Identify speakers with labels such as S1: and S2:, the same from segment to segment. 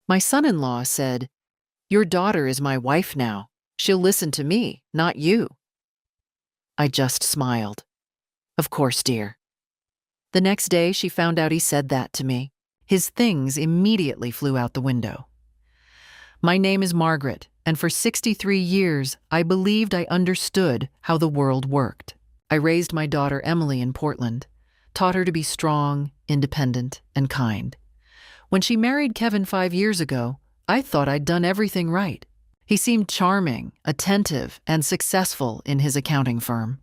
S1: My son-in-law said, "Your daughter is my wife now. She'll listen to me, not you." I just smiled. Of course, dear. The next day, she found out he said that to me. His things immediately flew out the window. My name is Margaret, and for 63 years, I believed I understood how the world worked. I raised my daughter Emily in Portland, taught her to be strong, independent, and kind. When she married Kevin 5 years ago, I thought I'd done everything right. He seemed charming, attentive, and successful in his accounting firm.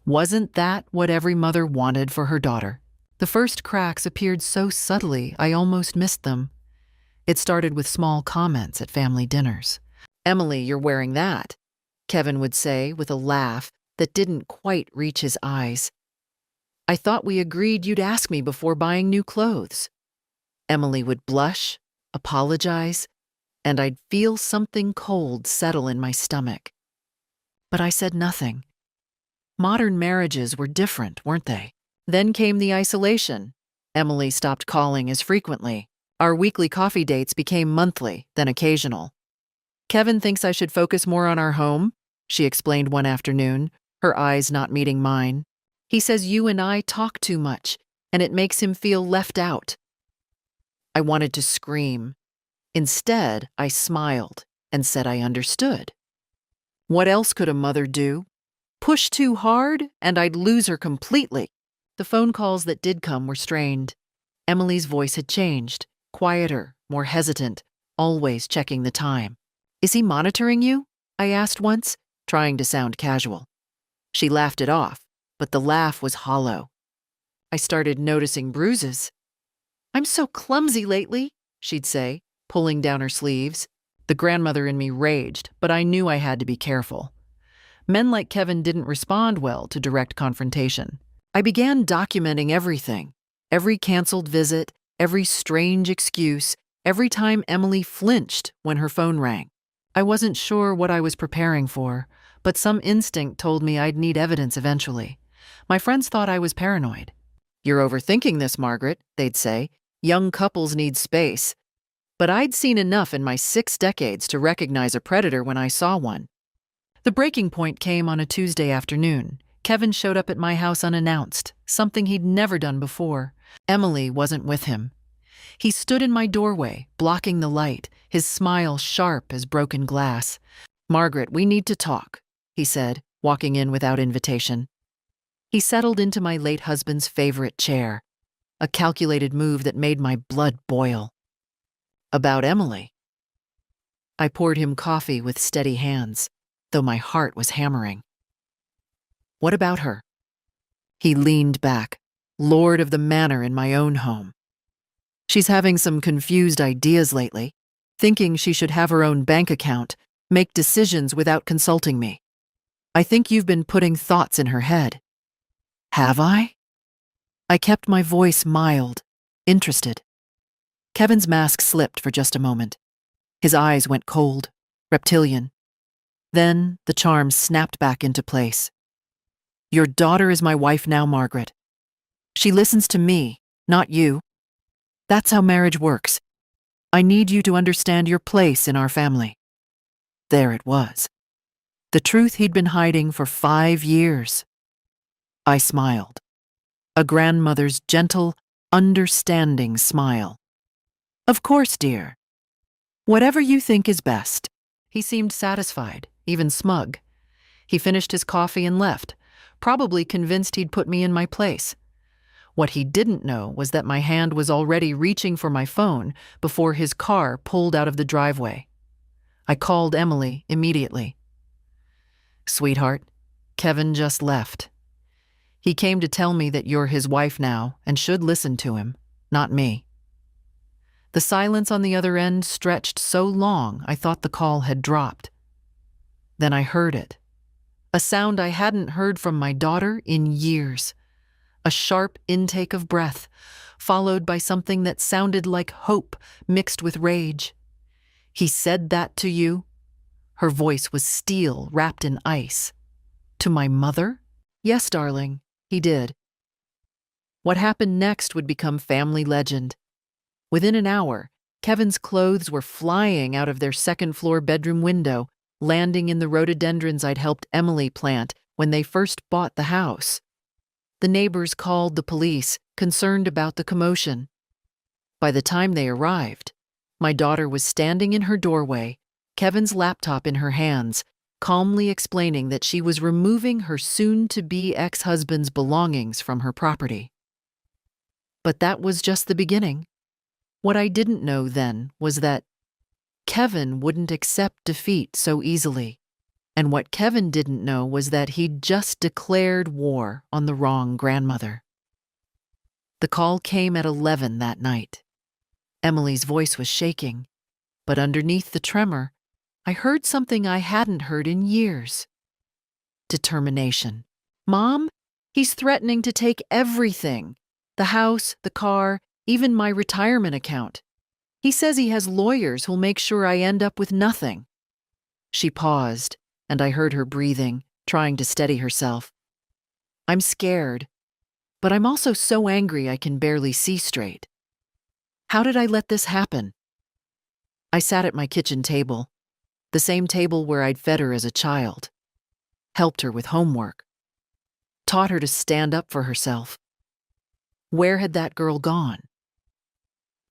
S1: Wasn't that what every mother wanted for her daughter? The first cracks appeared so subtly I almost missed them. It started with small comments at family dinners. "Emily, you're wearing that," Kevin would say with a laugh that didn't quite reach his eyes. "I thought we agreed you'd ask me before buying new clothes." Emily would blush, apologize, and I'd feel something cold settle in my stomach. But I said nothing. Modern marriages were different, weren't they? Then came the isolation. Emily stopped calling as frequently. Our weekly coffee dates became monthly, then occasional. "Kevin thinks I should focus more on our home," she explained one afternoon, her eyes not meeting mine. "He says you and I talk too much, and it makes him feel left out." I wanted to scream. Instead, I smiled and said I understood. What else could a mother do? Push too hard, and I'd lose her completely. The phone calls that did come were strained. Emily's voice had changed, quieter, more hesitant, always checking the time. "Is he monitoring you?" I asked once, trying to sound casual. She laughed it off, but the laugh was hollow. I started noticing bruises. "I'm so clumsy lately," she'd say, pulling down her sleeves. The grandmother in me raged, but I knew I had to be careful. Men like Kevin didn't respond well to direct confrontation. I began documenting everything. Every canceled visit, every strange excuse, every time Emily flinched when her phone rang. I wasn't sure what I was preparing for, but some instinct told me I'd need evidence eventually. My friends thought I was paranoid. "You're overthinking this, Margaret," they'd say. "Young couples need space." But I'd seen enough in my 6 decades to recognize a predator when I saw one. The breaking point came on a Tuesday afternoon. Kevin showed up at my house unannounced, something he'd never done before. Emily wasn't with him. He stood in my doorway, blocking the light, his smile sharp as broken glass. "Margaret, we need to talk," he said, walking in without invitation. He settled into my late husband's favorite chair, a calculated move that made my blood boil. "About Emily." I poured him coffee with steady hands, though my heart was hammering. "What about her?" He leaned back, lord of the manor in my own home. "She's having some confused ideas lately, thinking she should have her own bank account, make decisions without consulting me. I think you've been putting thoughts in her head." "Have I?" I kept my voice mild, interested. Kevin's mask slipped for just a moment. His eyes went cold, reptilian. Then the charm snapped back into place. "Your daughter is my wife now, Margaret. She listens to me, not you. That's how marriage works. I need you to understand your place in our family." There it was. The truth he'd been hiding for 5 years. I smiled. A grandmother's gentle, understanding smile. "Of course, dear. Whatever you think is best." He seemed satisfied, even smug. He finished his coffee and left, probably convinced he'd put me in my place. What he didn't know was that my hand was already reaching for my phone before his car pulled out of the driveway. I called Emily immediately. "Sweetheart, Kevin just left. He came to tell me that you're his wife now and should listen to him, not me." The silence on the other end stretched so long I thought the call had dropped. Then I heard it. A sound I hadn't heard from my daughter in years. A sharp intake of breath, followed by something that sounded like hope mixed with rage. "He said that to you?" Her voice was steel wrapped in ice. "To my mother?" "Yes, darling, he did." What happened next would become family legend. Within an hour, Kevin's clothes were flying out of their second-floor bedroom window, landing in the rhododendrons I'd helped Emily plant when they first bought the house. The neighbors called the police, concerned about the commotion. By the time they arrived, my daughter was standing in her doorway, Kevin's laptop in her hands, calmly explaining that she was removing her soon-to-be ex-husband's belongings from her property. But that was just the beginning. What I didn't know then was that Kevin wouldn't accept defeat so easily. And what Kevin didn't know was that he'd just declared war on the wrong grandmother. The call came at 11 that night. Emily's voice was shaking, but underneath the tremor, I heard something I hadn't heard in years. Determination. "Mom, he's threatening to take everything. The house, the car, even my retirement account. He says he has lawyers who'll make sure I end up with nothing." She paused, and I heard her breathing, trying to steady herself. "I'm scared, but I'm also so angry I can barely see straight. How did I let this happen?" I sat at my kitchen table, the same table where I'd fed her as a child, helped her with homework, taught her to stand up for herself. Where had that girl gone?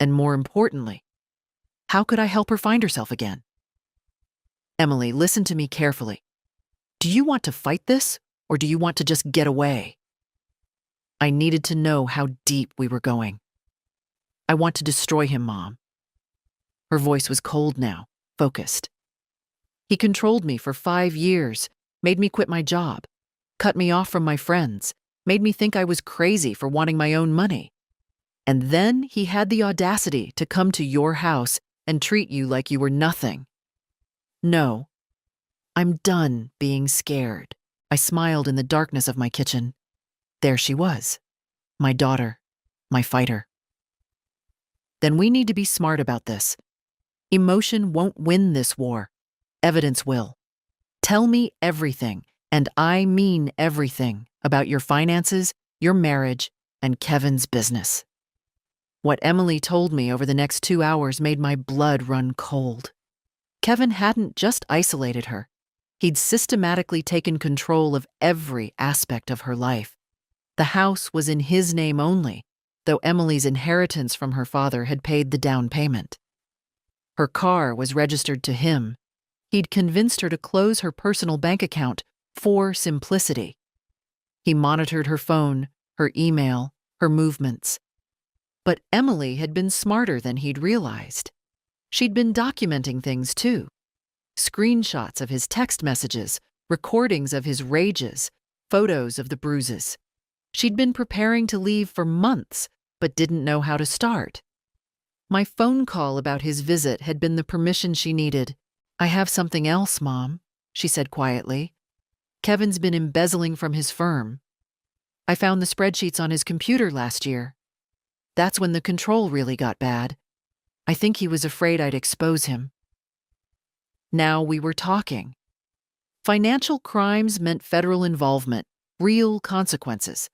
S1: And more importantly, how could I help her find herself again? "Emily, listen to me carefully. Do you want to fight this, or do you want to just get away?" I needed to know how deep we were going. "I want to destroy him, Mom." Her voice was cold now, focused. "He controlled me for 5 years, made me quit my job, cut me off from my friends, made me think I was crazy for wanting my own money. And then he had the audacity to come to your house and treat you like you were nothing. No, I'm done being scared." I smiled in the darkness of my kitchen. There she was, my daughter, my fighter. "Then we need to be smart about this. Emotion won't win this war. Evidence will. Tell me everything, and I mean everything, about your finances, your marriage, and Kevin's business." What Emily told me over the next 2 hours made my blood run cold. Kevin hadn't just isolated her. He'd systematically taken control of every aspect of her life. The house was in his name only, though Emily's inheritance from her father had paid the down payment. Her car was registered to him. He'd convinced her to close her personal bank account for simplicity. He monitored her phone, her email, her movements. But Emily had been smarter than he'd realized. She'd been documenting things too. Screenshots of his text messages, recordings of his rages, photos of the bruises. She'd been preparing to leave for months, but didn't know how to start. My phone call about his visit had been the permission she needed. "I have something else, Mom," she said quietly. "Kevin's been embezzling from his firm. I found the spreadsheets on his computer last year. That's when the control really got bad. I think he was afraid I'd expose him." Now we were talking. Financial crimes meant federal involvement, real consequences.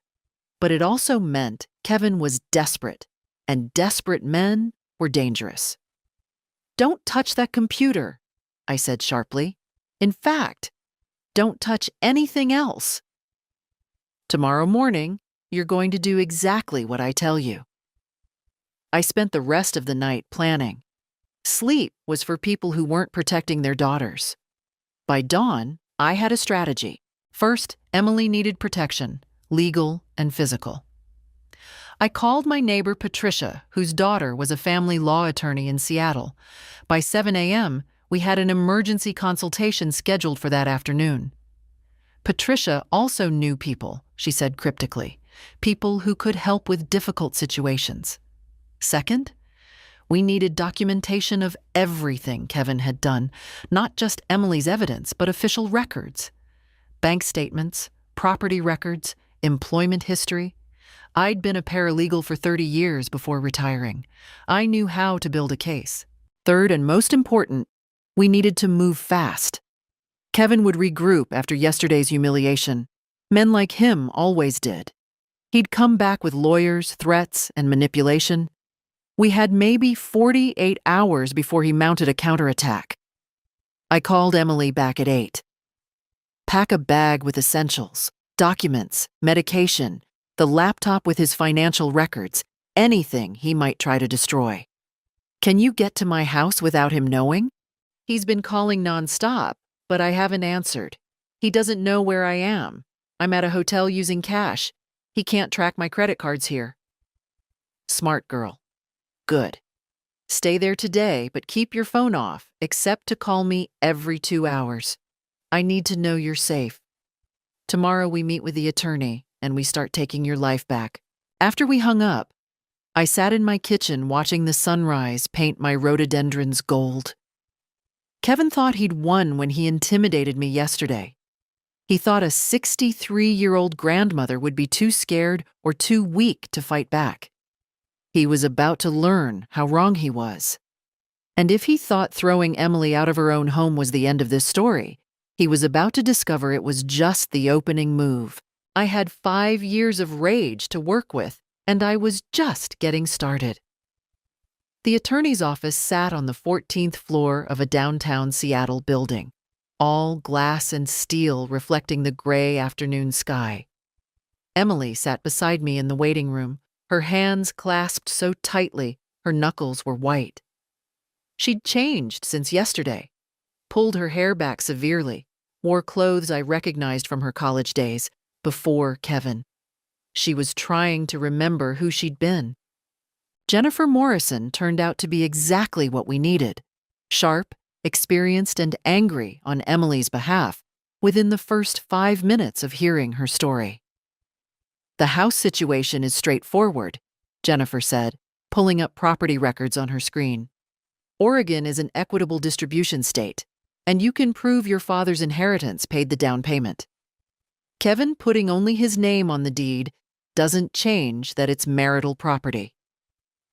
S1: But it also meant Kevin was desperate, and desperate men were dangerous. "Don't touch that computer," I said sharply. "In fact, don't touch anything else. Tomorrow morning, you're going to do exactly what I tell you." I spent the rest of the night planning. Sleep was for people who weren't protecting their daughters. By dawn, I had a strategy. First, Emily needed protection, legal and physical. I called my neighbor Patricia, whose daughter was a family law attorney in Seattle. By 7 a.m., we had an emergency consultation scheduled for that afternoon. Patricia also knew people, she said cryptically, people who could help with difficult situations. Second, we needed documentation of everything Kevin had done, not just Emily's evidence, but official records. Bank statements, property records, employment history. I'd been a paralegal for 30 years before retiring. I knew how to build a case. Third, and most important, we needed to move fast. Kevin would regroup after yesterday's humiliation. Men like him always did. He'd come back with lawyers, threats, and manipulation. We had maybe 48 hours before he mounted a counterattack. I called Emily back at 8. Pack a bag with essentials, documents, medication, the laptop with his financial records, anything he might try to destroy. Can you get to my house without him knowing? He's been calling nonstop, but I haven't answered. He doesn't know where I am. I'm at a hotel using cash. He can't track my credit cards here. Smart girl. Good. Stay there today, but keep your phone off, except to call me every 2 hours. I need to know you're safe. Tomorrow we meet with the attorney, and we start taking your life back. After we hung up, I sat in my kitchen watching the sunrise paint my rhododendrons gold. Kevin thought he'd won when he intimidated me yesterday. He thought a 63-year-old grandmother would be too scared or too weak to fight back. He was about to learn how wrong he was. And if he thought throwing Emily out of her own home was the end of this story, he was about to discover it was just the opening move. I had 5 years of rage to work with, and I was just getting started. The attorney's office sat on the 14th floor of a downtown Seattle building, all glass and steel reflecting the gray afternoon sky. Emily sat beside me in the waiting room, her hands clasped so tightly her knuckles were white. She'd changed since yesterday, pulled her hair back severely, wore clothes I recognized from her college days, before Kevin. She was trying to remember who she'd been. Jennifer Morrison turned out to be exactly what we needed. Sharp, experienced, and angry on Emily's behalf within the first 5 minutes of hearing her story. The house situation is straightforward, Jennifer said, pulling up property records on her screen. Oregon is an equitable distribution state, and you can prove your father's inheritance paid the down payment. Kevin putting only his name on the deed doesn't change that it's marital property.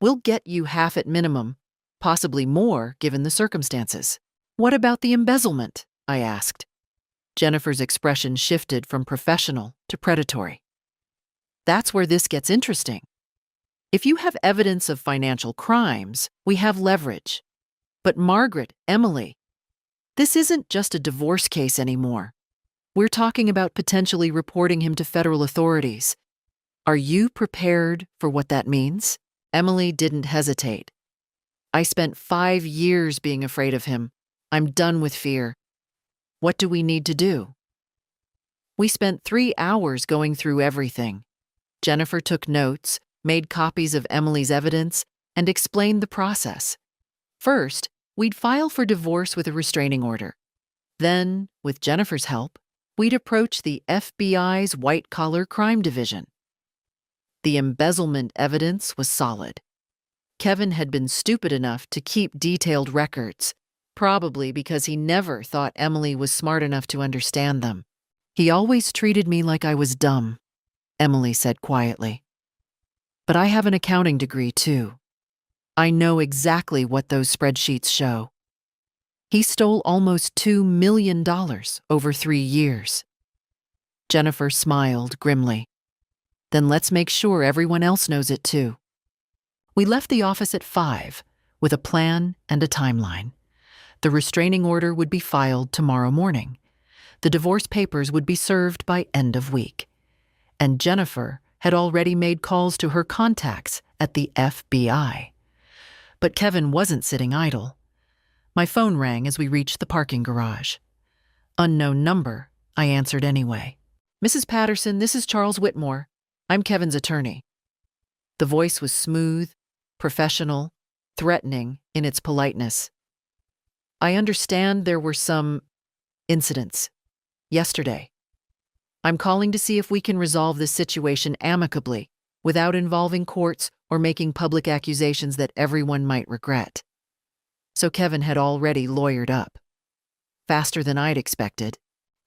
S1: We'll get you half at minimum, possibly more given the circumstances. What about the embezzlement? I asked. Jennifer's expression shifted from professional to predatory. That's where this gets interesting. If you have evidence of financial crimes, we have leverage. But Margaret, Emily, this isn't just a divorce case anymore. We're talking about potentially reporting him to federal authorities. Are you prepared for what that means? Emily didn't hesitate. I spent 5 years being afraid of him. I'm done with fear. What do we need to do? We spent 3 hours going through everything. Jennifer took notes, made copies of Emily's evidence, and explained the process. First, we'd file for divorce with a restraining order. Then, with Jennifer's help, we'd approach the FBI's white-collar crime division. The embezzlement evidence was solid. Kevin had been stupid enough to keep detailed records, probably because he never thought Emily was smart enough to understand them. He always treated me like I was dumb, Emily said quietly. But I have an accounting degree, too. I know exactly what those spreadsheets show. He stole almost $2 million over 3 years. Jennifer smiled grimly. Then let's make sure everyone else knows it too. We left the office at 5 with a plan and a timeline. The restraining order would be filed tomorrow morning. The divorce papers would be served by end of week. And Jennifer had already made calls to her contacts at the FBI. But Kevin wasn't sitting idle. My phone rang as we reached the parking garage. Unknown number, I answered anyway. Mrs. Patterson, this is Charles Whitmore. I'm Kevin's attorney. The voice was smooth, professional, threatening in its politeness. I understand there were some incidents yesterday. I'm calling to see if we can resolve this situation amicably, without involving courts or making public accusations that everyone might regret. So Kevin had already lawyered up. Faster than I'd expected.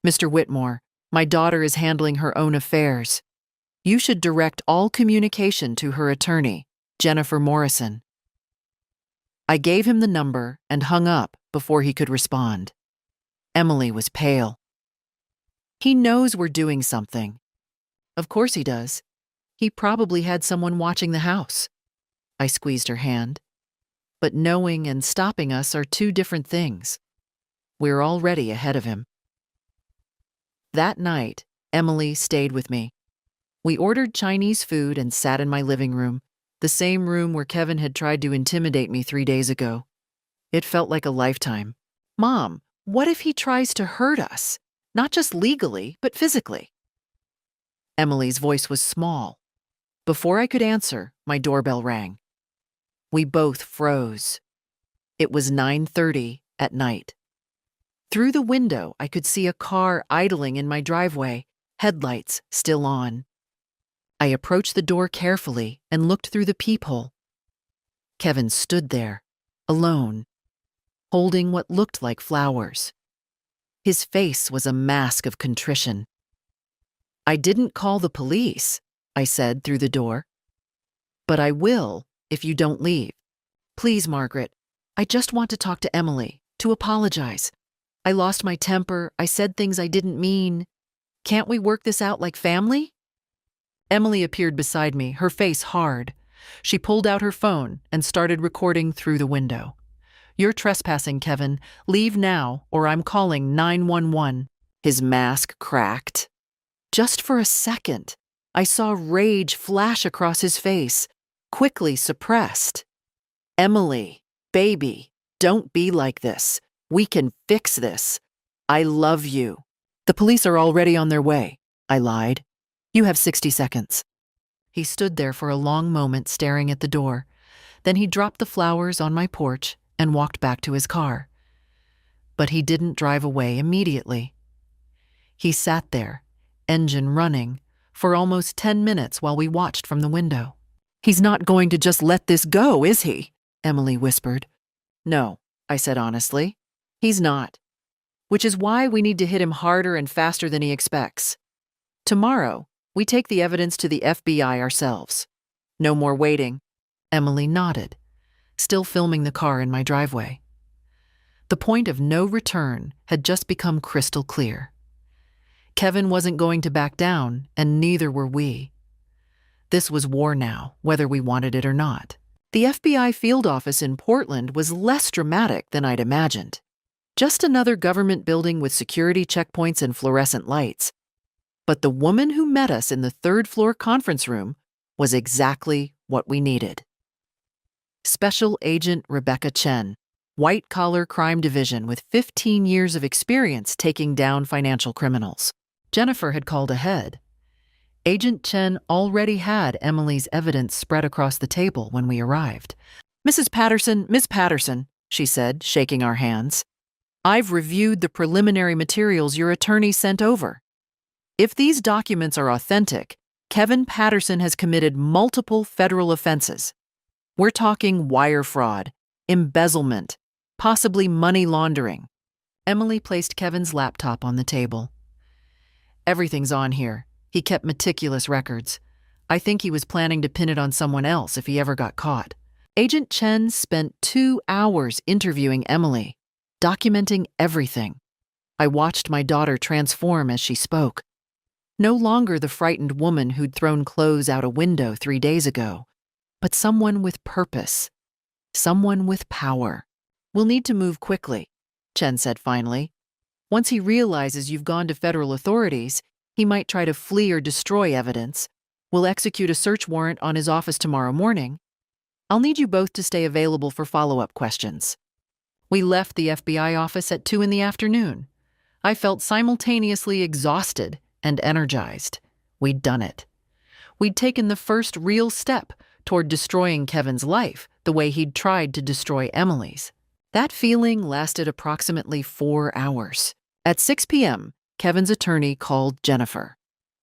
S1: Mr. Whitmore, my daughter is handling her own affairs. You should direct all communication to her attorney, Jennifer Morrison. I gave him the number and hung up before he could respond. Emily was pale. He knows we're doing something. Of course he does. He probably had someone watching the house. I squeezed her hand. But knowing and stopping us are two different things. We're already ahead of him. That night, Emily stayed with me. We ordered Chinese food and sat in my living room, the same room where Kevin had tried to intimidate me 3 days ago. It felt like a lifetime. Mom, what if he tries to hurt us? Not just legally, but physically. Emily's voice was small. Before I could answer, my doorbell rang. We both froze. It was 9:30 at night. Through the window, I could see a car idling in my driveway, headlights still on. I approached the door carefully and looked through the peephole. Kevin stood there, alone, holding what looked like flowers. His face was a mask of contrition. I didn't call the police, I said through the door. But I will if you don't leave. Please, Margaret, I just want to talk to Emily, to apologize. I lost my temper, I said things I didn't mean. Can't we work this out like family? Emily appeared beside me, her face hard. She pulled out her phone and started recording through the window. You're trespassing, Kevin. Leave now, or I'm calling 911. His mask cracked. Just for a second, I saw rage flash across his face, quickly suppressed. Emily, baby, don't be like this. We can fix this. I love you. The police are already on their way, I lied. You have 60 seconds. He stood there for a long moment staring at the door. Then he dropped the flowers on my porch and walked back to his car. But he didn't drive away immediately. He sat there, engine running, for almost 10 minutes while we watched from the window. He's not going to just let this go, is he? Emily whispered. No, I said honestly. He's not. Which is why we need to hit him harder and faster than he expects. Tomorrow, we take the evidence to the FBI ourselves. No more waiting. Emily nodded, still filming the car in my driveway. The point of no return had just become crystal clear. Kevin wasn't going to back down, and neither were we. This was war now, whether we wanted it or not. The FBI field office in Portland was less dramatic than I'd imagined. Just another government building with security checkpoints and fluorescent lights. But the woman who met us in the third-floor conference room was exactly what we needed. Special Agent Rebecca Chen, white-collar crime division with 15 years of experience taking down financial criminals. Jennifer had called ahead. Agent Chen already had Emily's evidence spread across the table when we arrived. Miss Patterson, she said, shaking our hands. I've reviewed the preliminary materials your attorney sent over. If these documents are authentic, Kevin Patterson has committed multiple federal offenses. We're talking wire fraud, embezzlement, possibly money laundering. Emily placed Kevin's laptop on the table. Everything's on here. He kept meticulous records. I think he was planning to pin it on someone else if he ever got caught. Agent Chen spent 2 hours interviewing Emily, documenting everything. I watched my daughter transform as she spoke. No longer the frightened woman who'd thrown clothes out a window 3 days ago, but someone with purpose, someone with power. We'll need to move quickly, Chen said finally. Once he realizes you've gone to federal authorities, he might try to flee or destroy evidence. We'll execute a search warrant on his office tomorrow morning. I'll need you both to stay available for follow-up questions. We left the FBI office at 2 in the afternoon. I felt simultaneously exhausted and energized. We'd done it. We'd taken the first real step toward destroying Kevin's life the way he'd tried to destroy Emily's. That feeling lasted approximately 4 hours. At 6 p.m., Kevin's attorney called Jennifer.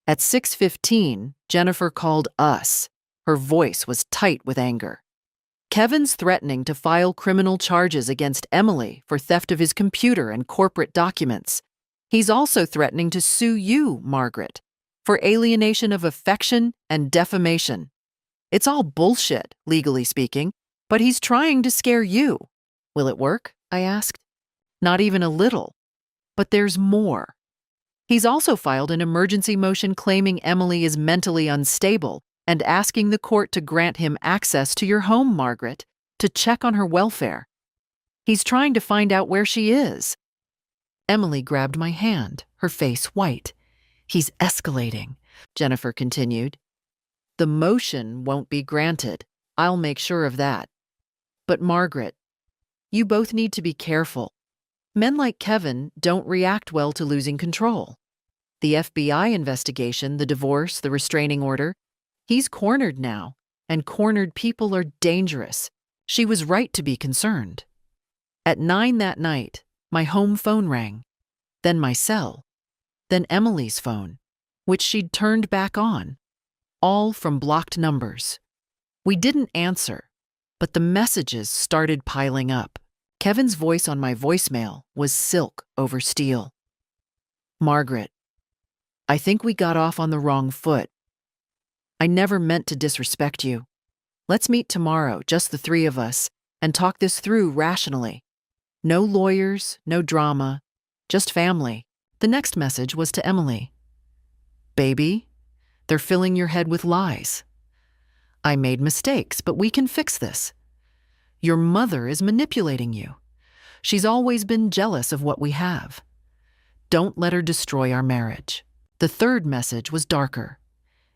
S1: At 6:15, Jennifer called us. Her voice was tight with anger. Kevin's threatening to file criminal charges against Emily for theft of his computer and corporate documents. He's also threatening to sue you, Margaret, for alienation of affection and defamation. It's all bullshit, legally speaking, but he's trying to scare you. Will it work? I asked. Not even a little. But there's more. He's also filed an emergency motion claiming Emily is mentally unstable and asking the court to grant him access to your home, Margaret, to check on her welfare. He's trying to find out where she is." Emily grabbed my hand, her face white. "He's escalating," Jennifer continued. "The motion won't be granted. I'll make sure of that. But Margaret, you both need to be careful. Men like Kevin don't react well to losing control. The FBI investigation, the divorce, the restraining order, he's cornered now, and cornered people are dangerous. She was right to be concerned." At 9 that night, my home phone rang, then my cell, then Emily's phone, which she'd turned back on, all from blocked numbers. We didn't answer, but the messages started piling up. Kevin's voice on my voicemail was silk over steel. "Margaret, I think we got off on the wrong foot. I never meant to disrespect you. Let's meet tomorrow, just the three of us, and talk this through rationally. No lawyers, no drama, just family." The next message was to Emily. "Baby, they're filling your head with lies. I made mistakes, but we can fix this. Your mother is manipulating you. She's always been jealous of what we have. Don't let her destroy our marriage." The third message was darker.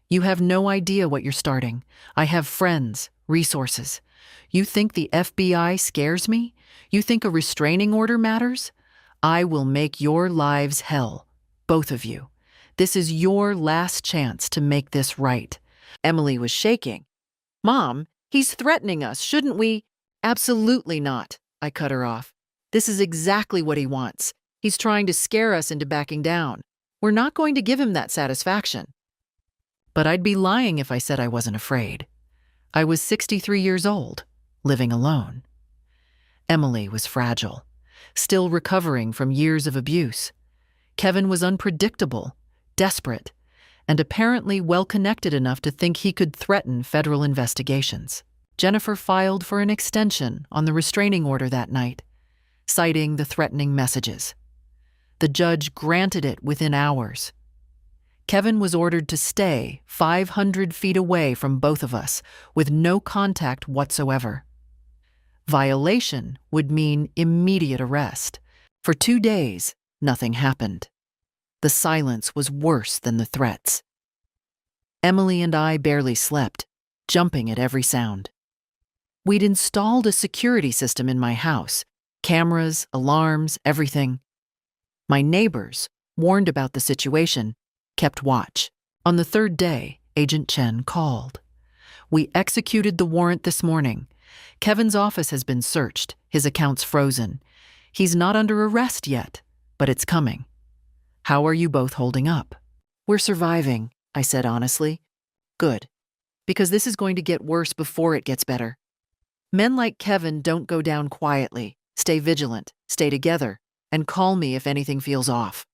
S1: "You have no idea what you're starting. I have friends, resources. You think the FBI scares me? You think a restraining order matters? I will make your lives hell, both of you. This is your last chance to make this right." Emily was shaking. "Mom, he's threatening us, shouldn't we?" "Absolutely not," I cut her off. "This is exactly what he wants. He's trying to scare us into backing down. We're not going to give him that satisfaction." But I'd be lying if I said I wasn't afraid. I was 63 years old, living alone. Emily was fragile, still recovering from years of abuse. Kevin was unpredictable, desperate, and apparently well-connected enough to think he could threaten federal investigations. Jennifer filed for an extension on the restraining order that night, citing the threatening messages. The judge granted it within hours. Kevin was ordered to stay 500 feet away from both of us, with no contact whatsoever. Violation would mean immediate arrest. For 2 days, nothing happened. The silence was worse than the threats. Emily and I barely slept, jumping at every sound. We'd installed a security system in my house, cameras, alarms, everything. My neighbors, warned about the situation, kept watch. On the third day, Agent Chen called. "We executed the warrant this morning. Kevin's office has been searched, his accounts frozen. He's not under arrest yet, but it's coming. How are you both holding up?" "We're surviving," I said honestly. "Good, because this is going to get worse before it gets better. Men like Kevin don't go down quietly. Stay vigilant, stay together, and call me if anything feels off."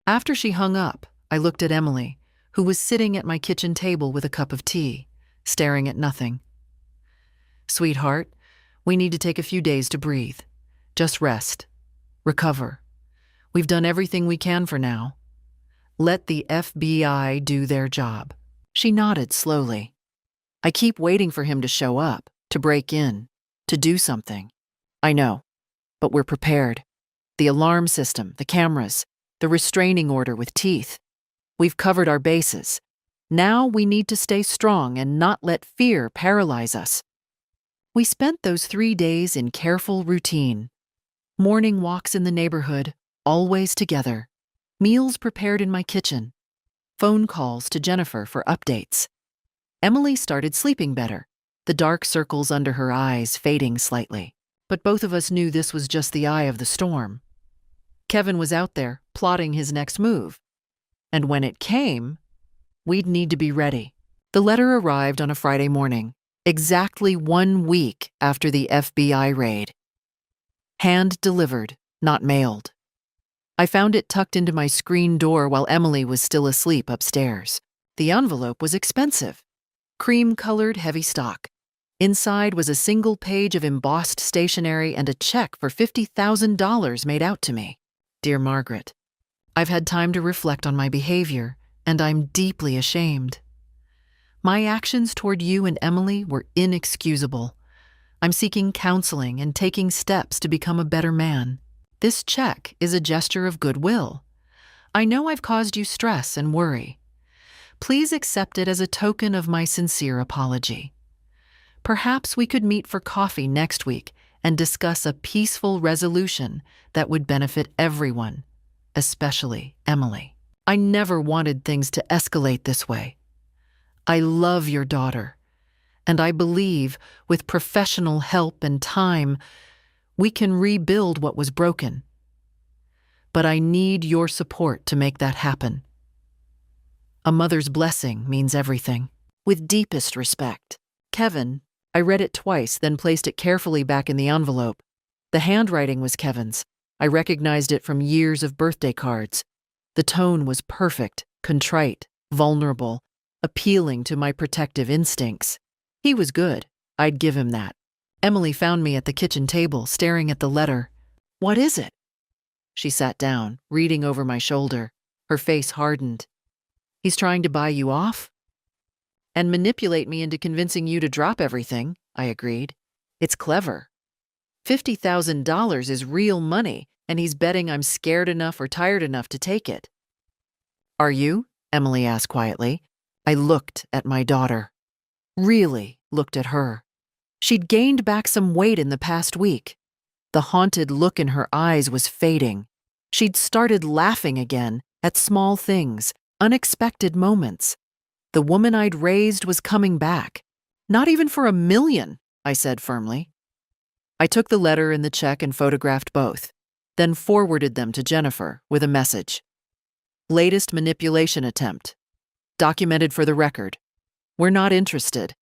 S1: After she hung up, I looked at Emily, who was sitting at my kitchen table with a cup of tea, staring at nothing. "Sweetheart, we need to take a few days to breathe. Just rest. Recover. We've done everything we can for now. Let the FBI do their job." She nodded slowly. "I keep waiting for him to show up, to break in, to do something." "I know, but we're prepared. The alarm system, the cameras, the restraining order with teeth. We've covered our bases. Now we need to stay strong and not let fear paralyze us." We spent those 3 days in careful routine. Morning walks in the neighborhood, always together. Meals prepared in my kitchen. Phone calls to Jennifer for updates. Emily started sleeping better, the dark circles under her eyes fading slightly. But both of us knew this was just the eye of the storm. Kevin was out there, plotting his next move. And when it came, we'd need to be ready. The letter arrived on a Friday morning, exactly 1 week after the FBI raid. Hand-delivered, not mailed. I found it tucked into my screen door while Emily was still asleep upstairs. The envelope was expensive. Cream-colored heavy stock. Inside was a single page of embossed stationery and a check for $50,000 made out to me. "Dear Margaret, I've had time to reflect on my behavior, and I'm deeply ashamed. My actions toward you and Emily were inexcusable. I'm seeking counseling and taking steps to become a better man. This check is a gesture of goodwill. I know I've caused you stress and worry. Please accept it as a token of my sincere apology. Perhaps we could meet for coffee next week and discuss a peaceful resolution that would benefit everyone, especially Emily. I never wanted things to escalate this way. I love your daughter, and I believe with professional help and time, we can rebuild what was broken. But I need your support to make that happen. A mother's blessing means everything. With deepest respect, Kevin. I read it twice, then placed it carefully back in the envelope. The handwriting was Kevin's. I recognized it from years of birthday cards. The tone was perfect, contrite, vulnerable, appealing to my protective instincts. He was good. I'd give him that. Emily found me at the kitchen table, staring at the letter. "What is it?" She sat down, reading over my shoulder. Her face hardened. "He's trying to buy you off?" "And manipulate me into convincing you to drop everything," I agreed. "It's clever. $50,000 is real money, and he's betting I'm scared enough or tired enough to take it." "Are you?" Emily asked quietly. I looked at my daughter. Really looked at her. She'd gained back some weight in the past week. The haunted look in her eyes was fading. She'd started laughing again at small things, unexpected moments. The woman I'd raised was coming back. "Not even for $1 million, I said firmly. I took the letter and the check and photographed both, then forwarded them to Jennifer with a message. "Latest manipulation attempt. Documented for the record. We're not interested."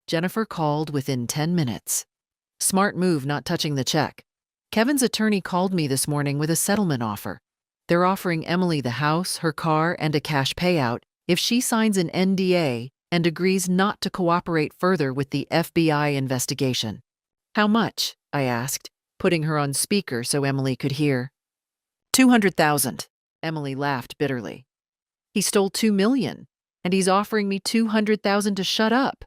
S1: Jennifer called within 10 minutes. Smart move not touching the check. Kevin's attorney called me this morning with a settlement offer. They're offering Emily the house, her car, and a cash payout if she signs an NDA and agrees not to cooperate further with the FBI investigation. "How much?" I asked, putting her on speaker so Emily could hear. $200,000. Emily laughed bitterly. "He stole $2 million, and he's offering me $200,000 to shut up.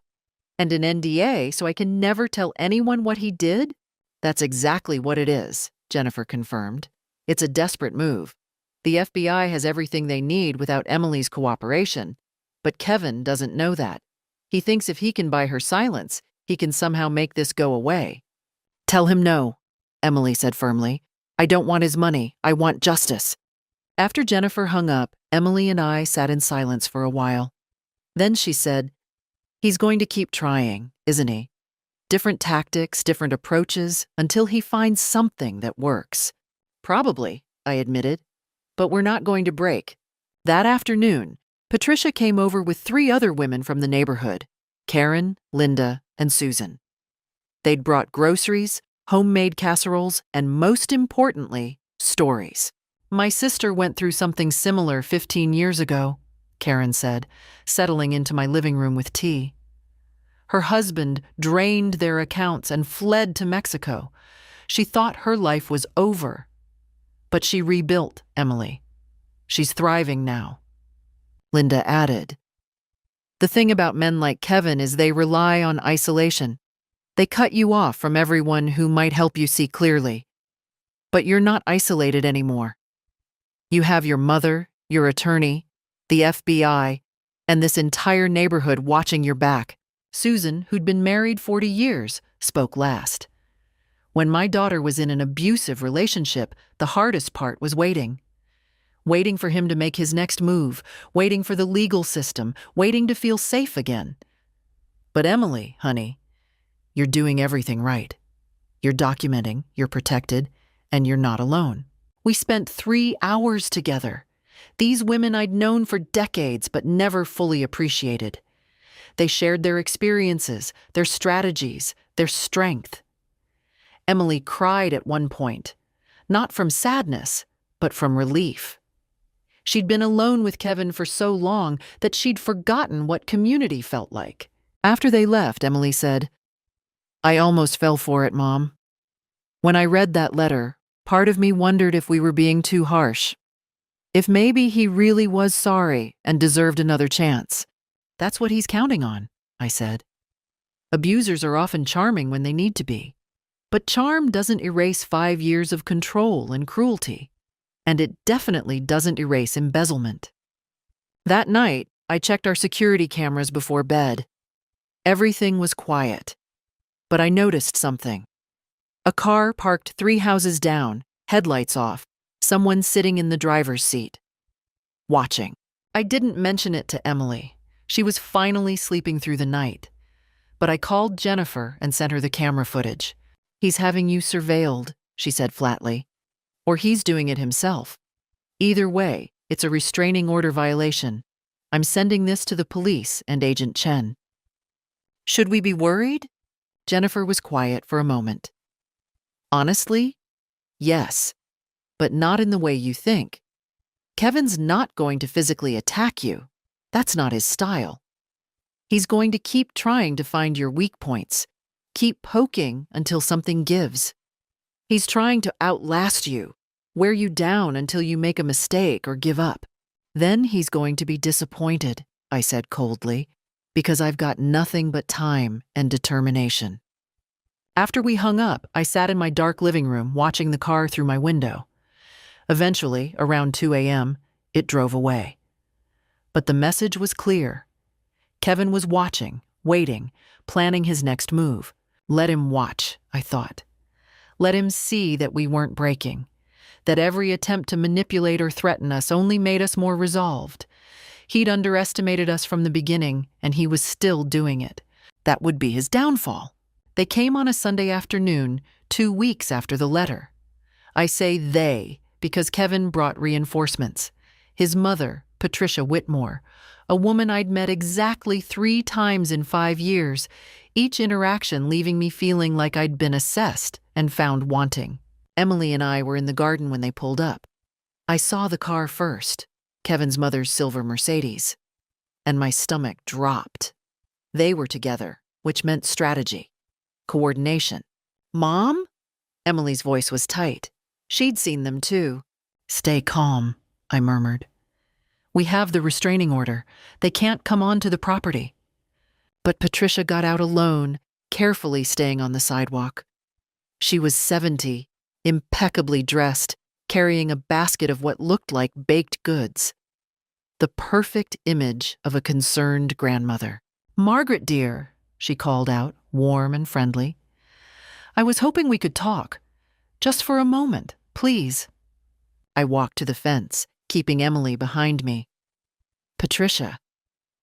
S1: And an NDA so I can never tell anyone what he did?" "That's exactly what it is," Jennifer confirmed. "It's a desperate move. The FBI has everything they need without Emily's cooperation, but Kevin doesn't know that. He thinks if he can buy her silence, he can somehow make this go away." "Tell him no," Emily said firmly. "I don't want his money. I want justice." After Jennifer hung up, Emily and I sat in silence for a while. Then she said, "He's going to keep trying, isn't he? Different tactics, different approaches, until he finds something that works." "Probably," I admitted. "But we're not going to break." That afternoon, Patricia came over with 3 other women from the neighborhood, Karen, Linda, and Susan. They'd brought groceries, homemade casseroles, and most importantly, stories. "My sister went through something similar 15 years ago," Karen said, settling into my living room with tea. "Her husband drained their accounts and fled to Mexico. She thought her life was over. But she rebuilt, Emily. She's thriving now." Linda added, "The thing about men like Kevin is they rely on isolation. They cut you off from everyone who might help you see clearly. But you're not isolated anymore. You have your mother, your attorney, the FBI, and this entire neighborhood watching your back." Susan, who'd been married 40 years, spoke last. "When my daughter was in an abusive relationship, the hardest part was waiting. Waiting for him to make his next move, waiting for the legal system, waiting to feel safe again. But Emily, honey, you're doing everything right. You're documenting, you're protected, and you're not alone. We spent 3 hours together. These women I'd known for decades but never fully appreciated. They shared their experiences, their strategies, their strength. Emily cried at one point, not from sadness, but from relief. She'd been alone with Kevin for so long that she'd forgotten what community felt like. After they left, Emily said, "I almost fell for it, Mom. When I read that letter, part of me wondered if we were being too harsh. If maybe he really was sorry and deserved another chance. That's what he's counting on, I said. Abusers are often charming when they need to be. But charm doesn't erase 5 years of control and cruelty. And it definitely doesn't erase embezzlement. That night, I checked our security cameras before bed. Everything was quiet. But I noticed something. A car parked 3 houses down, headlights off, someone sitting in the driver's seat. Watching. I didn't mention it to Emily. She was finally sleeping through the night. But I called Jennifer and sent her the camera footage. He's having you surveilled, she said flatly. Or he's doing it himself. Either way, it's a restraining order violation. I'm sending this to the police and Agent Chen. Should we be worried? Jennifer was quiet for a moment. Honestly, yes, but not in the way you think. Kevin's not going to physically attack you. That's not his style. He's going to keep trying to find your weak points, keep poking until something gives. He's trying to outlast you, wear you down until you make a mistake or give up. Then he's going to be disappointed, I said coldly, because I've got nothing but time and determination. After we hung up, I sat in my dark living room watching the car through my window. Eventually, around 2 a.m., it drove away. But the message was clear. Kevin was watching, waiting, planning his next move. Let him watch, I thought. Let him see that we weren't breaking, that every attempt to manipulate or threaten us only made us more resolved. He'd underestimated us from the beginning, and he was still doing it. That would be his downfall. They came on a Sunday afternoon, 2 weeks after the letter. I say they because Kevin brought reinforcements. His mother, Patricia Whitmore, a woman I'd met exactly 3 times in 5 years, each interaction leaving me feeling like I'd been assessed and found wanting. Emily and I were in the garden when they pulled up. I saw the car first, Kevin's mother's silver Mercedes, and my stomach dropped. They were together, which meant strategy, coordination. Mom? Emily's voice was tight. She'd seen them too. Stay calm, I murmured. We have the restraining order. They can't come onto the property. But Patricia got out alone, carefully staying on the sidewalk. She was 70, impeccably dressed, carrying a basket of what looked like baked goods. The perfect image of a concerned grandmother. Margaret, dear, she called out, warm and friendly. I was hoping we could talk. Just for a moment, please. I walked to the fence, keeping Emily behind me. Patricia,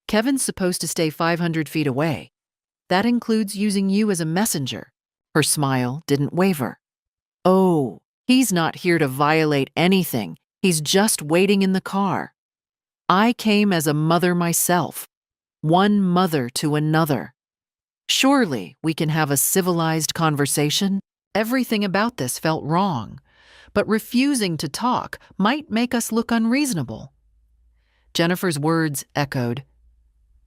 S1: Kevin's supposed to stay 500 feet away. That includes using you as a messenger. Her smile didn't waver. Oh, he's not here to violate anything. He's just waiting in the car. I came as a mother myself, one mother to another. Surely we can have a civilized conversation? Everything about this felt wrong, but refusing to talk might make us look unreasonable. Jennifer's words echoed.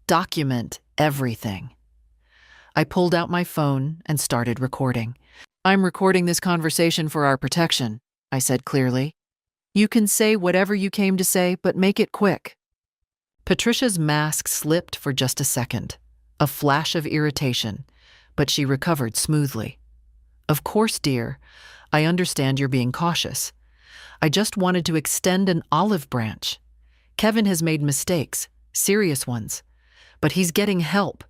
S1: Document everything. I pulled out my phone and started recording. I'm recording this conversation for our protection, I said clearly. You can say whatever you came to say, but make it quick. Patricia's mask slipped for just a second, a flash of irritation, but she recovered smoothly. Of course, dear, I understand you're being cautious. I just wanted to extend an olive branch. Kevin has made mistakes, serious ones, but he's getting help.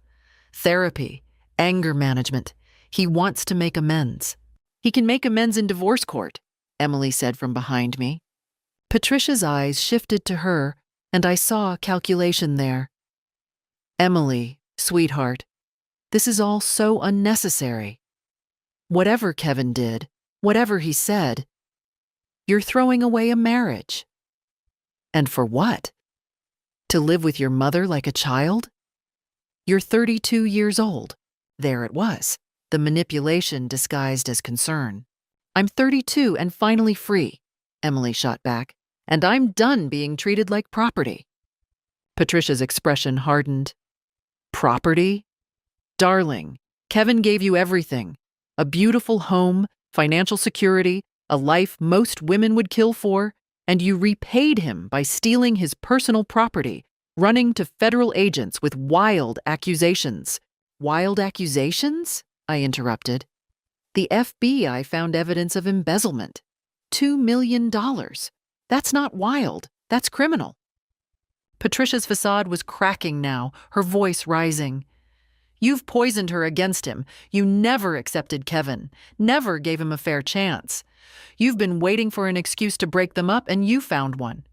S1: Therapy, anger management. He wants to make amends. He can make amends in divorce court, Emily said from behind me. Patricia's eyes shifted to her, and I saw calculation there. Emily, sweetheart, this is all so unnecessary. Whatever Kevin did, whatever he said, you're throwing away a marriage. And for what? To live with your mother like a child? You're 32 years old. There it was, the manipulation disguised as concern. I'm 32 and finally free, Emily shot back, and I'm done being treated like property. Patricia's expression hardened. Property? Darling, Kevin gave you everything. A beautiful home, financial security, a life most women would kill for, and you repaid him by stealing his personal property, running to federal agents with wild accusations. Wild accusations? I interrupted. The FBI found evidence of embezzlement. $2 million. That's not wild. That's criminal. Patricia's facade was cracking now, her voice rising. You've poisoned her against him. You never accepted Kevin, never gave him a fair chance. You've been waiting for an excuse to break them up, and you found one.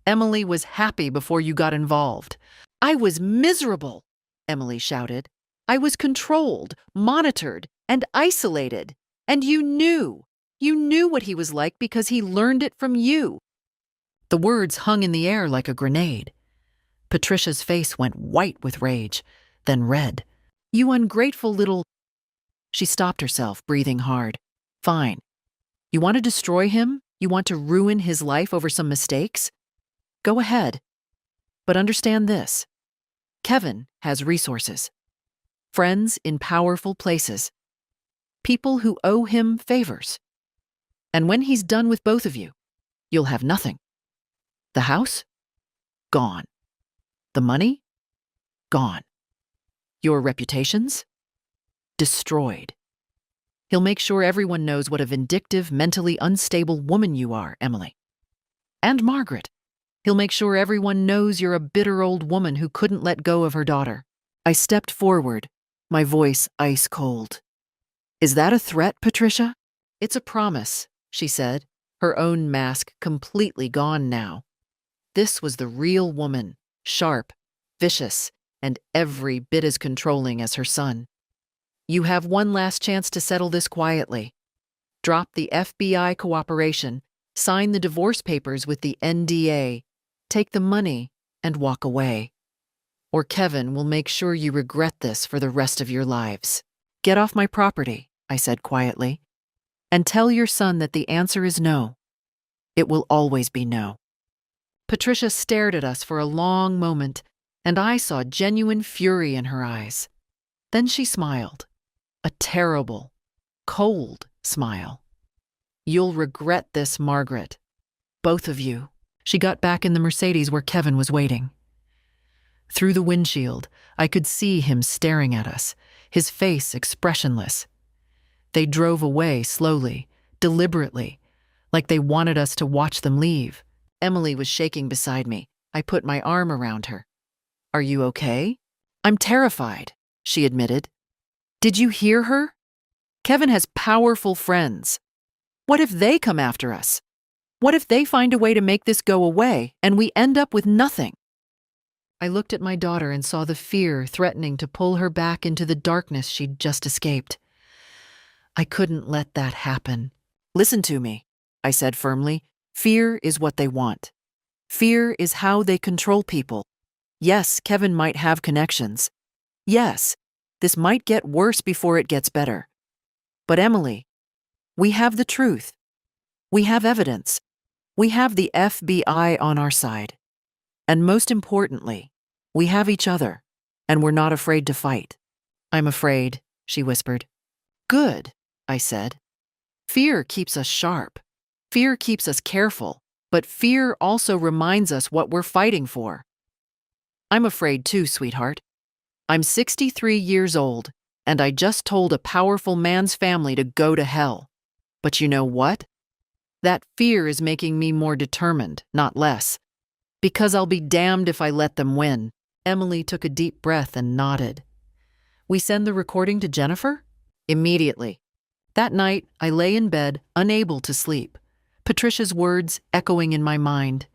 S1: Emily was happy before you got involved. I was miserable, Emily shouted. I was controlled, monitored, and isolated. And you knew. You knew what he was like because he learned it from you. The words hung in the air like a grenade. Patricia's face went white with rage, then red. You ungrateful little... She stopped herself, breathing hard. Fine. You want to destroy him? You want to ruin his life over some mistakes? Go ahead. But understand this. Kevin has resources. Friends in powerful places. People who owe him favors. And when he's done with both of you, you'll have nothing. The house? Gone. The money? Gone. Your reputations? Destroyed. He'll make sure everyone knows what a vindictive, mentally unstable woman you are, Emily. And Margaret. He'll make sure everyone knows you're a bitter old woman who couldn't let go of her daughter. I stepped forward, my voice ice cold. Is that a threat, Patricia? It's a promise, she said, her own mask completely gone now. This was the real woman, sharp, vicious, and every bit as controlling as her son. You have one last chance to settle this quietly. Drop the FBI cooperation, sign the divorce papers with the NDA, take the money, and walk away. Or Kevin will make sure you regret this for the rest of your lives. Get off my property, I said quietly, and tell your son that the answer is no. It will always be no. Patricia stared at us for a long moment, and I saw genuine fury in her eyes. Then she smiled. A terrible, cold smile. You'll regret this, Margaret. Both of you. She got back in the Mercedes where Kevin was waiting. Through the windshield, I could see him staring at us, his face expressionless. They drove away slowly, deliberately, like they wanted us to watch them leave. Emily was shaking beside me. I put my arm around her. Are you okay? I'm terrified, she admitted. Did you hear her? Kevin has powerful friends. What if they come after us? What if they find a way to make this go away and we end up with nothing? I looked at my daughter and saw the fear threatening to pull her back into the darkness she'd just escaped. I couldn't let that happen. Listen to me, I said firmly. Fear is what they want. Fear is how they control people. Yes, Kevin might have connections. Yes, this might get worse before it gets better. But Emily, we have the truth. We have evidence. We have the FBI on our side. And most importantly, we have each other, and we're not afraid to fight. I'm afraid, she whispered. Good, I said. Fear keeps us sharp. Fear keeps us careful, but fear also reminds us what we're fighting for. I'm afraid too, sweetheart. I'm 63 years old, and I just told a powerful man's family to go to hell. But you know what? That fear is making me more determined, not less. Because I'll be damned if I let them win. Emily took a deep breath and nodded. We send the recording to Jennifer? Immediately. That night, I lay in bed, unable to sleep. Patricia's words echoing in my mind.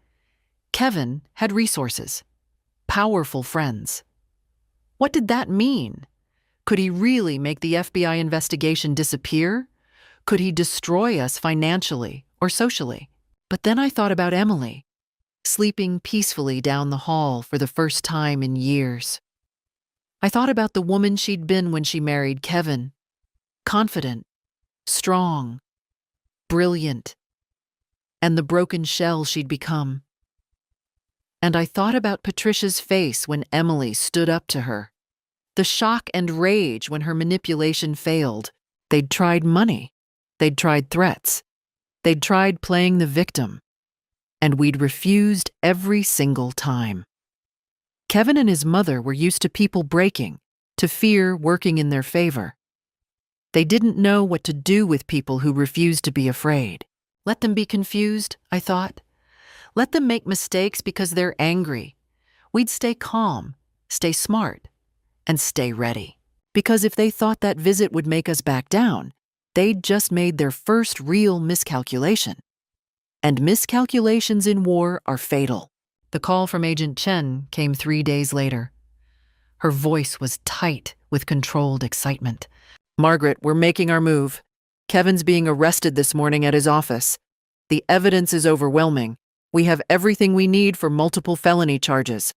S1: Kevin had resources. Powerful friends. What did that mean? Could he really make the FBI investigation disappear? Could he destroy us financially or socially? But then I thought about Emily, sleeping peacefully down the hall for the first time in years. I thought about the woman she'd been when she married Kevin. Confident, strong, brilliant, and the broken shell she'd become. And I thought about Patricia's face when Emily stood up to her. The shock and rage when her manipulation failed. They'd tried money. They'd tried threats. They'd tried playing the victim. And we'd refused every single time. Kevin and his mother were used to people breaking, to fear working in their favor. They didn't know what to do with people who refused to be afraid. Let them be confused, I thought. Let them make mistakes because they're angry. We'd stay calm, stay smart, and stay ready. Because if they thought that visit would make us back down, they'd just made their first real miscalculation. And miscalculations in war are fatal. The call from Agent Chen came 3 days later. Her voice was tight with controlled excitement. "Margaret, we're making our move. Kevin's being arrested this morning at his office. The evidence is overwhelming. We have everything we need for multiple felony charges.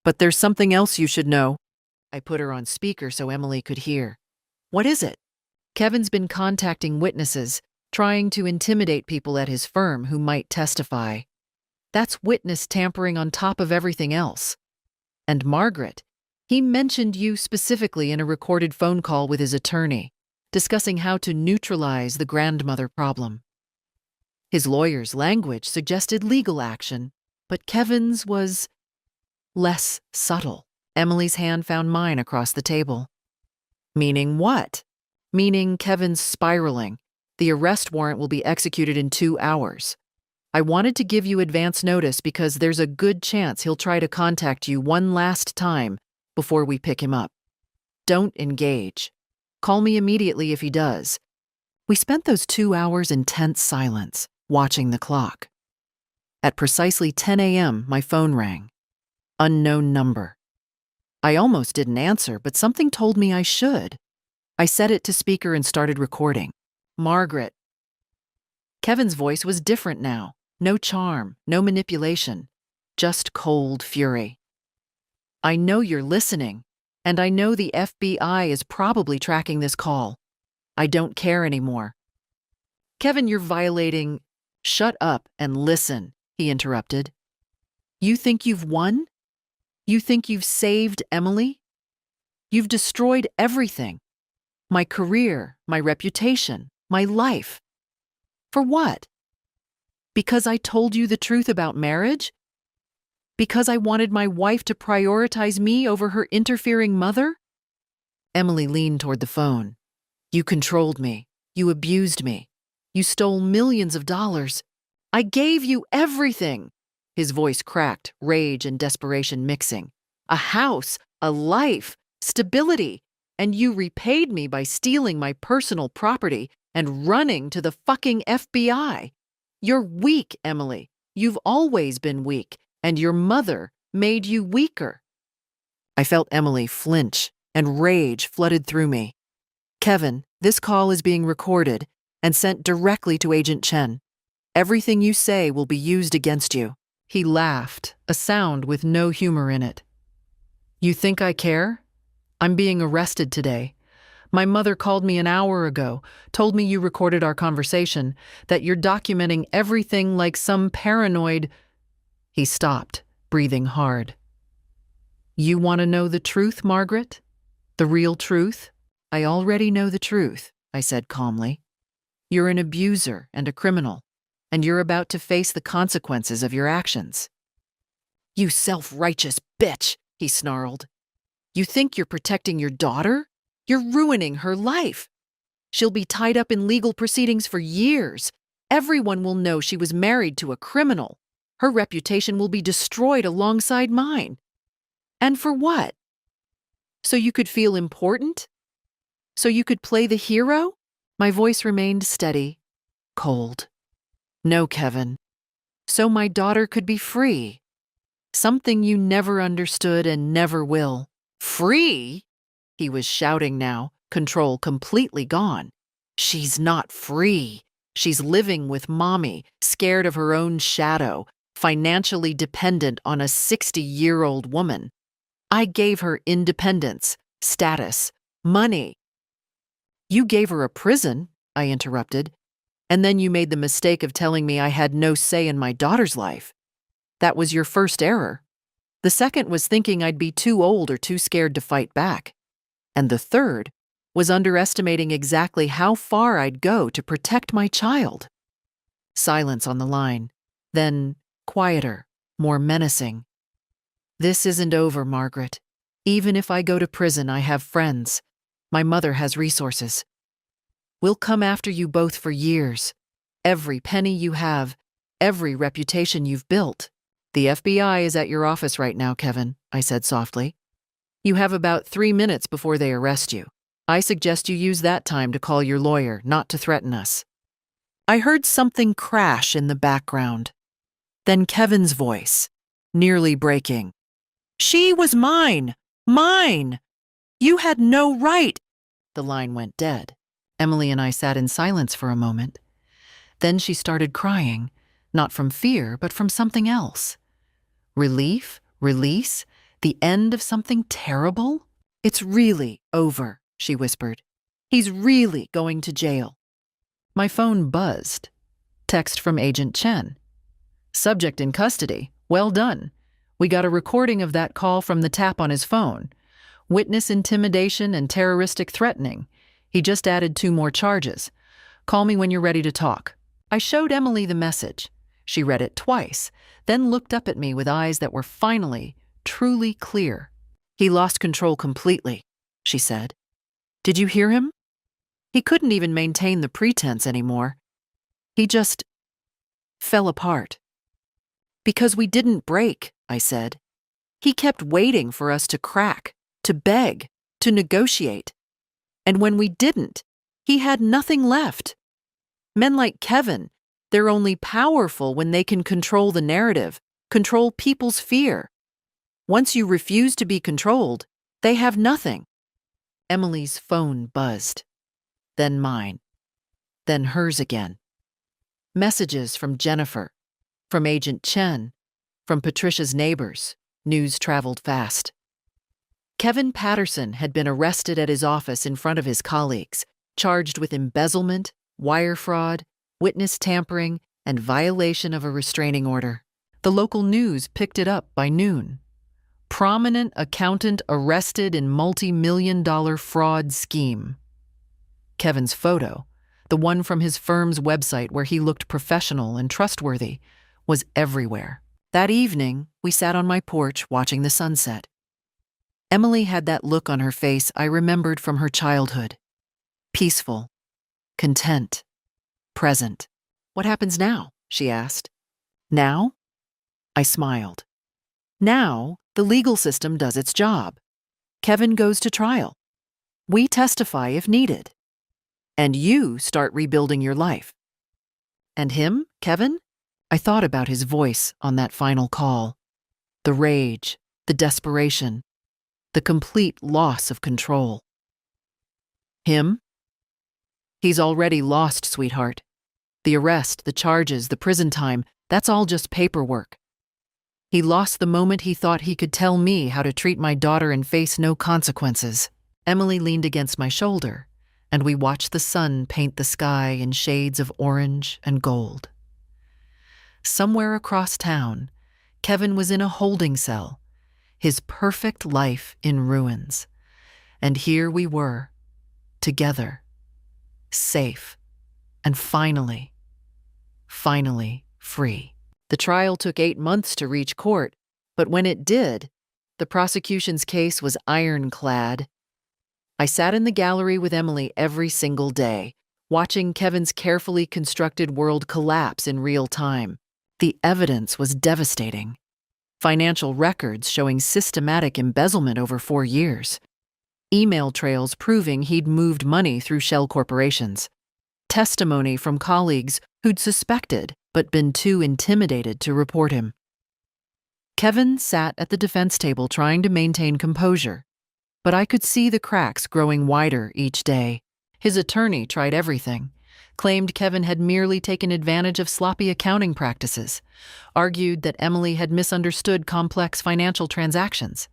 S1: But there's something else you should know." I put her on speaker so Emily could hear. "What is it?" "Kevin's been contacting witnesses, trying to intimidate people at his firm who might testify. That's witness tampering on top of everything else. And Margaret, he mentioned you specifically in a recorded phone call with his attorney, discussing how to neutralize the grandmother problem. His lawyer's language suggested legal action, but Kevin's was less subtle." Emily's hand found mine across the table. "Meaning what?" "Meaning Kevin's spiraling. The arrest warrant will be executed in 2 hours. I wanted to give you advance notice because there's a good chance he'll try to contact you one last time before we pick him up. Don't engage. Call me immediately if he does." We spent those 2 hours in tense silence, watching the clock. At precisely 10 a.m., my phone rang. Unknown number. I almost didn't answer, but something told me I should. I set it to speaker and started recording. "Margaret." Kevin's voice was different now. No charm, no manipulation, just cold fury. "I know you're listening, and I know the FBI is probably tracking this call. I don't care anymore." "Kevin, you're violating—" "Shut up and listen," he interrupted. "You think you've won? You think you've saved Emily? You've destroyed everything. My career, my reputation, my life. For what? Because I told you the truth about marriage? Because I wanted my wife to prioritize me over her interfering mother?" Emily leaned toward the phone. "You controlled me. You abused me. You stole millions of dollars. I gave you everything." His voice cracked, rage and desperation mixing. "A house, a life, stability, and you repaid me by stealing my personal property and running to the fucking FBI. You're weak, Emily. You've always been weak, and your mother made you weaker." I felt Emily flinch, and rage flooded through me. "Kevin, this call is being recorded and sent directly to Agent Chen. Everything you say will be used against you." He laughed, a sound with no humor in it. "You think I care? I'm being arrested today. My mother called me an hour ago, told me you recorded our conversation, that you're documenting everything like some paranoid—" He stopped, breathing hard. "You want to know the truth, Margaret? The real truth?" "I already know the truth," I said calmly. "You're an abuser and a criminal, and you're about to face the consequences of your actions." "You self-righteous bitch," he snarled. "You think you're protecting your daughter? You're ruining her life. She'll be tied up in legal proceedings for years. Everyone will know she was married to a criminal. Her reputation will be destroyed alongside mine. And for what? So you could feel important? So you could play the hero?" My voice remained steady, cold. "No, Kevin. So my daughter could be free. Something you never understood and never will." "Free?" He was shouting now, control completely gone. "She's not free. She's living with mommy, scared of her own shadow, financially dependent on a 60-year-old woman. I gave her independence, status, money." "You gave her a prison," I interrupted, "and then you made the mistake of telling me I had no say in my daughter's life. That was your first error. The second was thinking I'd be too old or too scared to fight back. And the third was underestimating exactly how far I'd go to protect my child." Silence on the line, then quieter, more menacing. This isn't over, Margaret. Even if I go to prison, I have friends. My mother has resources. We'll come after you both for years. Every penny you have, every reputation you've built. The FBI is at your office right now, Kevin, I said softly. You have about 3 minutes before they arrest you. I suggest you use that time to call your lawyer, not to threaten us. I heard something crash in the background. Then Kevin's voice, nearly breaking. She was mine! Mine! You had no right! The line went dead. Emily and I sat in silence for a moment. Then she started crying, not from fear, but from something else. Relief? Release? The end of something terrible? It's really over, she whispered. He's really going to jail. My phone buzzed. Text from Agent Chen. Subject in custody. Well done. We got a recording of that call from the tap on his phone. Witness intimidation and terroristic threatening. He just added 2 more charges. Call me when you're ready to talk. I showed Emily the message. She read it twice, then looked up at me with eyes that were finally, truly clear. He lost control completely, she said. Did you hear him? He couldn't even maintain the pretense anymore. He just fell apart. Because we didn't break, I said. He kept waiting for us to crack, to beg, to negotiate. And when we didn't, he had nothing left. Men like Kevin, they're only powerful when they can control the narrative, control people's fear. Once you refuse to be controlled, they have nothing. Emily's phone buzzed. Then mine. Then hers again. Messages from Jennifer, from Agent Chen, from Patricia's neighbors. News traveled fast. Kevin Patterson had been arrested at his office in front of his colleagues, charged with embezzlement, wire fraud, witness tampering, and violation of a restraining order. The local news picked it up by noon. Prominent accountant arrested in multi-million-dollar fraud scheme. Kevin's photo, the one from his firm's website where he looked professional and trustworthy, was everywhere. That evening, we sat on my porch watching the sunset. Emily had that look on her face I remembered from her childhood. Peaceful, content, present. What happens now? She asked. Now? I smiled. Now, the legal system does its job. Kevin goes to trial. We testify if needed. And you start rebuilding your life. And him, Kevin? I thought about his voice on that final call. The rage, the desperation, the complete loss of control. Him? He's already lost, sweetheart. The arrest, the charges, the prison time, that's all just paperwork. He lost the moment he thought he could tell me how to treat my daughter and face no consequences. Emily leaned against my shoulder, and we watched the sun paint the sky in shades of orange and gold. Somewhere across town, Kevin was in a holding cell, his perfect life in ruins. And here we were, together, safe, and finally free. The trial took 8 months to reach court, but when it did, the prosecution's case was ironclad. I sat in the gallery with Emily every single day, watching Kevin's carefully constructed world collapse in real time. The evidence was devastating. Financial records showing systematic embezzlement over 4 years. Email trails proving he'd moved money through shell corporations. Testimony from colleagues who'd suspected but been too intimidated to report him. Kevin sat at the defense table trying to maintain composure, but I could see the cracks growing wider each day. His attorney tried everything, claimed Kevin had merely taken advantage of sloppy accounting practices, argued that Emily had misunderstood complex financial transactions,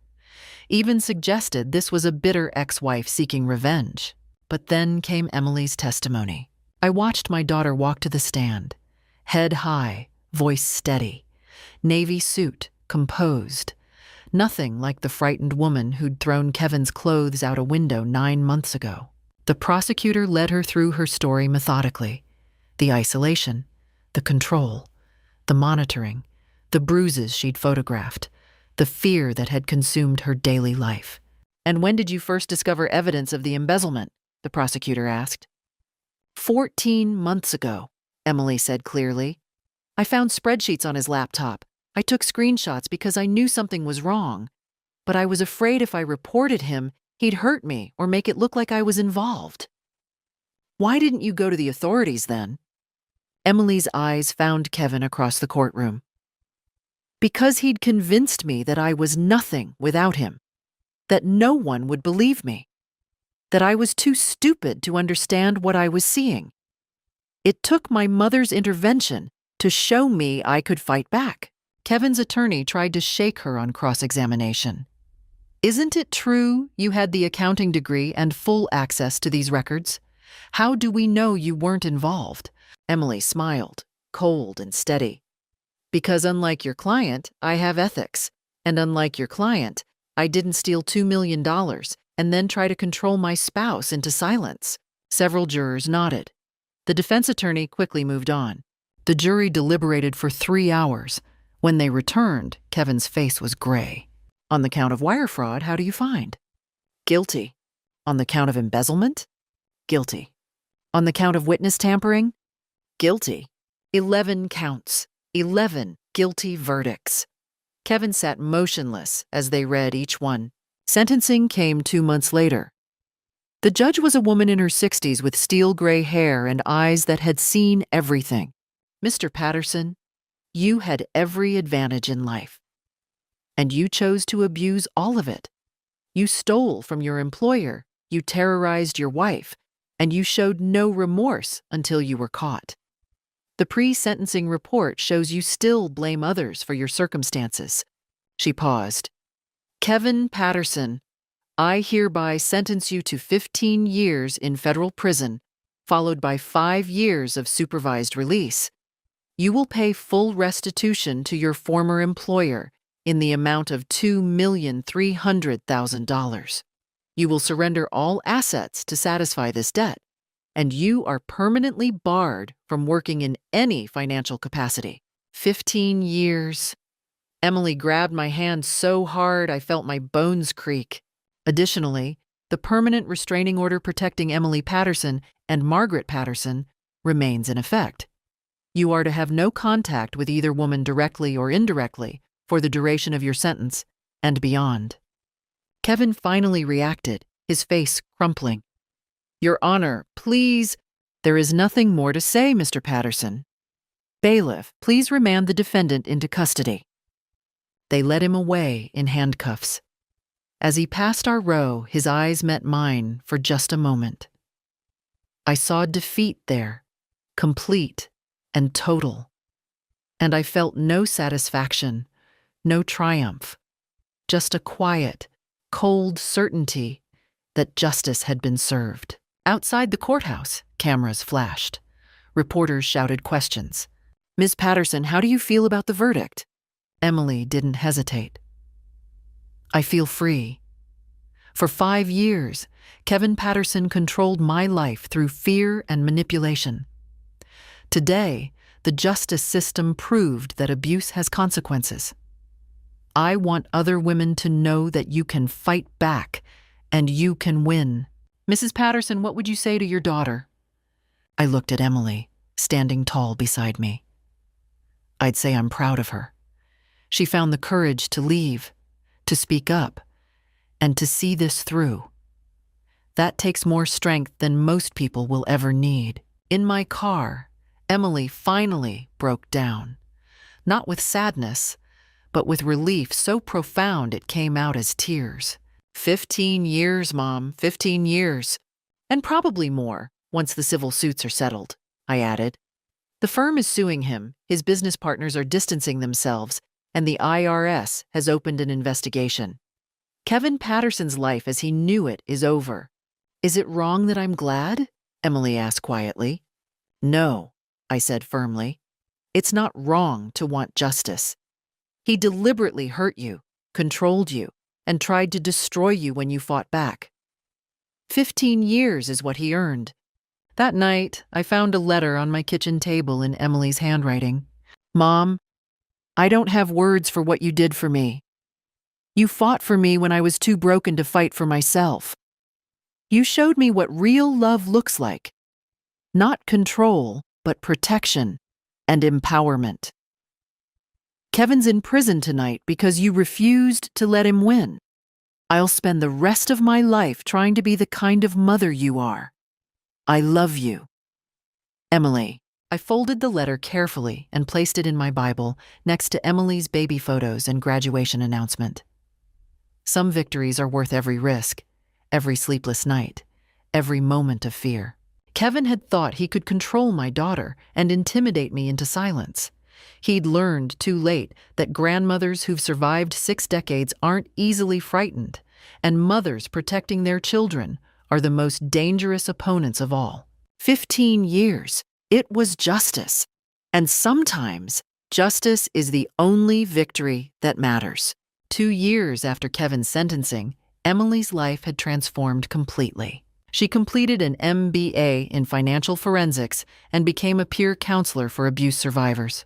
S1: even suggested this was a bitter ex-wife seeking revenge. But then came Emily's testimony. I watched my daughter walk to the stand, head high, voice steady, navy suit, composed, nothing like the frightened woman who'd thrown Kevin's clothes out a window 9 months ago. The prosecutor led her through her story methodically. The isolation, the control, the monitoring, the bruises she'd photographed, the fear that had consumed her daily life. "And when did you first discover evidence of the embezzlement?" the prosecutor asked. 14 months ago, Emily said clearly. "I found spreadsheets on his laptop. I took screenshots because I knew something was wrong. But I was afraid if I reported him, he'd hurt me or make it look like I was involved." "Why didn't you go to the authorities then?" Emily's eyes found Kevin across the courtroom. "Because he'd convinced me that I was nothing without him, that no one would believe me, that I was too stupid to understand what I was seeing. It took my mother's intervention to show me I could fight back." Kevin's attorney tried to shake her on cross-examination. "Isn't it true you had the accounting degree and full access to these records? How do we know you weren't involved?" Emily smiled, cold and steady. "Because unlike your client, I have ethics. And unlike your client, I didn't steal $2 million and then try to control my spouse into silence." Several jurors nodded. The defense attorney quickly moved on. The jury deliberated for 3 hours. When they returned, Kevin's face was gray. "On the count of wire fraud, how do you find?" "Guilty." "On the count of embezzlement?" "Guilty." "On the count of witness tampering?" "Guilty." 11 counts, 11 guilty verdicts. Kevin sat motionless as they read each one. Sentencing came 2 months later. The judge was a woman in her 60s with steel gray hair and eyes that had seen everything. "Mr. Patterson, you had every advantage in life. And you chose to abuse all of it. You stole from your employer, you terrorized your wife, and you showed no remorse until you were caught. The pre-sentencing report shows you still blame others for your circumstances." She paused. "Kevin Patterson, I hereby sentence you to 15 years in federal prison, followed by 5 years of supervised release. You will pay full restitution to your former employer in the amount of $2,300,000. You will surrender all assets to satisfy this debt, and you are permanently barred from working in any financial capacity." 15 years. Emily grabbed my hand so hard I felt my bones creak. Additionally, the permanent restraining order protecting Emily Patterson and Margaret Patterson remains in effect. You are to have no contact with either woman directly or indirectly for the duration of your sentence and beyond. Kevin finally reacted, his face crumpling. "Your Honor, please—" "There is nothing more to say, Mr. Patterson. Bailiff, please remand the defendant into custody." They led him away in handcuffs. As he passed our row, his eyes met mine for just a moment. I saw defeat there, complete and total. And I felt no satisfaction, no triumph, just a quiet, cold certainty that justice had been served. Outside the courthouse, cameras flashed. Reporters shouted questions. "Ms. Patterson, how do you feel about the verdict?" Emily didn't hesitate. "I feel free. For 5 years, Kevin Patterson controlled my life through fear and manipulation. Today, the justice system proved that abuse has consequences. I want other women to know that you can fight back and you can win." "Mrs. Patterson, what would you say to your daughter?" I looked at Emily, standing tall beside me. I'd say I'm proud of her. She found the courage to leave, to speak up, and to see this through. That takes more strength than most people will ever need. In my car, Emily finally broke down, not with sadness, but with relief so profound it came out as tears. 15 years, Mom, 15 years. And probably more, once the civil suits are settled, I added. The firm is suing him, his business partners are distancing themselves, and the IRS has opened an investigation. Kevin Patterson's life as he knew it is over. Is it wrong that I'm glad? Emily asked quietly. No, I said firmly. It's not wrong to want justice. He deliberately hurt you, controlled you, and tried to destroy you when you fought back. 15 years is what he earned. That night, I found a letter on my kitchen table in Emily's handwriting. Mom, I don't have words for what you did for me. You fought for me when I was too broken to fight for myself. You showed me what real love looks like. Not control, but protection and empowerment. Kevin's in prison tonight because you refused to let him win. I'll spend the rest of my life trying to be the kind of mother you are. I love you. Emily. I folded the letter carefully and placed it in my Bible next to Emily's baby photos and graduation announcement. Some victories are worth every risk, every sleepless night, every moment of fear. Kevin had thought he could control my daughter and intimidate me into silence. He'd learned too late that grandmothers who've survived 6 decades aren't easily frightened, and mothers protecting their children are the most dangerous opponents of all. 15 years. It was justice. And sometimes, justice is the only victory that matters. 2 years after Kevin's sentencing, Emily's life had transformed completely. She completed an MBA in financial forensics and became a peer counselor for abuse survivors.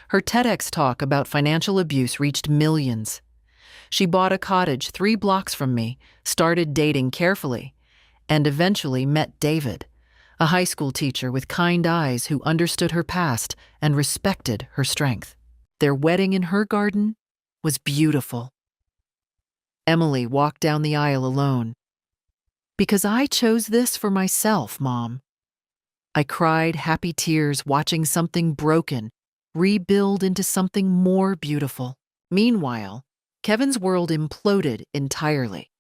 S1: Her TEDx talk about financial abuse reached millions. She bought a cottage 3 blocks from me, started dating carefully, and eventually met David, a high school teacher with kind eyes who understood her past and respected her strength. Their wedding in her garden was beautiful. Emily walked down the aisle alone. Because I chose this for myself, Mom. I cried happy tears watching something broken rebuild into something more beautiful. Meanwhile, Kevin's world imploded entirely.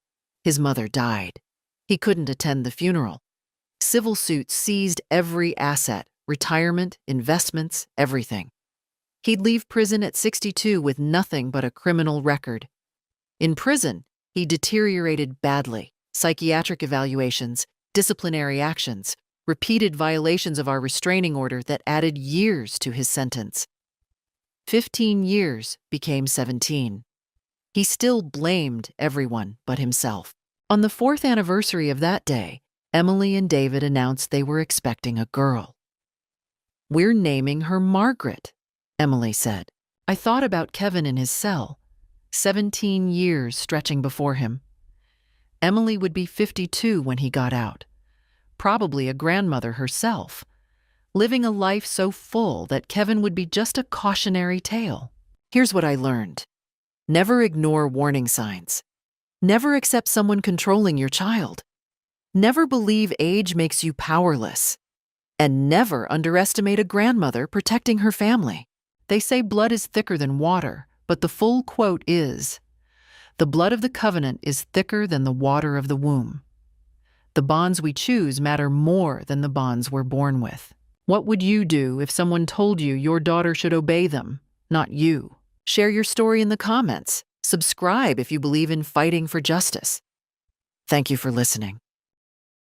S1: His mother died. He couldn't attend the funeral. Civil suits seized every asset, retirement, investments, everything. He'd leave prison at 62 with nothing but a criminal record. In prison, he deteriorated badly. Psychiatric evaluations, disciplinary actions, repeated violations of our restraining order that added years to his sentence. 15 years became 17. He still blamed everyone but himself. On the 4th anniversary of that day, Emily and David announced they were expecting a girl. "We're naming her Margaret," Emily said. I thought about Kevin in his cell, 17 years stretching before him. Emily would be 52 when he got out, probably a grandmother herself, living a life so full that Kevin would be just a cautionary tale. Here's what I learned. Never ignore warning signs. Never accept someone controlling your child. Never believe age makes you powerless. And never underestimate a grandmother protecting her family. They say blood is thicker than water, but the full quote is, "The blood of the covenant is thicker than the water of the womb." The bonds we choose matter more than the bonds we're born with. What would you do if someone told you your daughter should obey them, not you? Share your story in the comments. Subscribe if you believe in fighting for justice. Thank you for listening.